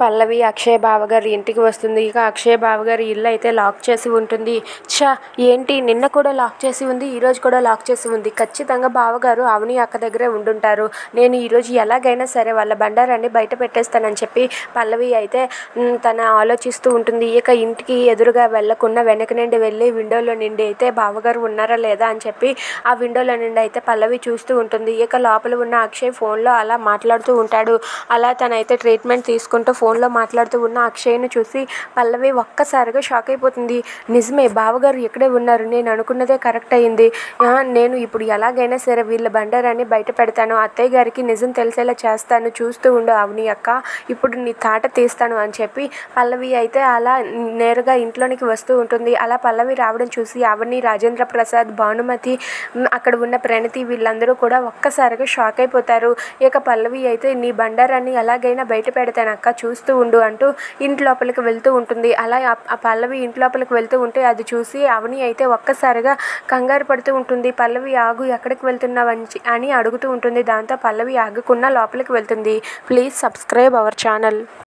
పల్లవి అక్షయ్ బావగారి ఇంటికి వస్తుంది. ఇక అక్షయ్ బావగారి ఇల్లు అయితే లాక్ చేసి ఉంటుంది. ఏంటి నిన్న కూడా లాక్ చేసి ఉంది, ఈరోజు కూడా లాక్ చేసి ఉంది. ఖచ్చితంగా బావగారు అవని అక్క దగ్గరే ఉండుంటారు. నేను ఈరోజు ఎలాగైనా సరే వాళ్ళ బండారాన్ని బయట పెట్టేస్తానని చెప్పి పల్లవి అయితే తన ఆలోచిస్తూ ఉంటుంది. ఇక ఇంటికి ఎదురుగా వెళ్లకుండా వెనక నుండి వెళ్ళి విండోలో నుండి అయితే బావగారు ఉన్నారా లేదా అని చెప్పి ఆ విండోలో నుండి అయితే పల్లవి చూస్తూ ఉంటుంది. ఇక లోపల ఉన్న అక్షయ్ ఫోన్లో అలా మాట్లాడుతూ ఉంటాడు. అలా తనైతే ట్రీట్మెంట్ తీసుకుంటూ ఫోన్లో మాట్లాడుతూ ఉన్న అక్షయ్ను చూసి పల్లవి ఒక్కసారిగా షాక్ అయిపోతుంది. నిజమే, బావగారు ఇక్కడే ఉన్నారు, నేను అనుకున్నదే కరెక్ట్ అయింది. నేను ఇప్పుడు ఎలాగైనా సరే వీళ్ళ బండారాన్ని బయట పెడతాను, అత్తయ్య గారికి నిజం తెలిసేలా చేస్తాను, చూస్తూ ఉండు అవని అక్క, ఇప్పుడు నీ తాట తీస్తాను అని చెప్పి పల్లవి అయితే అలా నేరుగా ఇంట్లోనికి వస్తూ ఉంటుంది. అలా పల్లవి రావడం చూసి అవని, రాజేంద్ర ప్రసాద్, భానుమతి, అక్కడ ఉన్న ప్రణతి వీళ్ళందరూ కూడా ఒక్కసారిగా షాక్ అయిపోతారు. ఇక పల్లవి అయితే నీ బండారాన్ని ఎలాగైనా బయట పెడతాను అక్క, చూస్తూ ఉండు అంటూ ఇంటి లోపలికి వెళ్తూ ఉంటుంది. అలా ఆ పల్లవి ఇంటి లోపలికి వెళ్తూ ఉంటే అది చూసి అవని అయితే ఒక్కసారిగా కంగారు పడుతూ ఉంటుంది. పల్లవి ఆగు, ఎక్కడికి వెళ్తున్నావు అని అడుగుతూ ఉంటుంది. దాంతో పల్లవి ఆగకుండా లోపలికి వెళ్తుంది. Please subscribe our channel.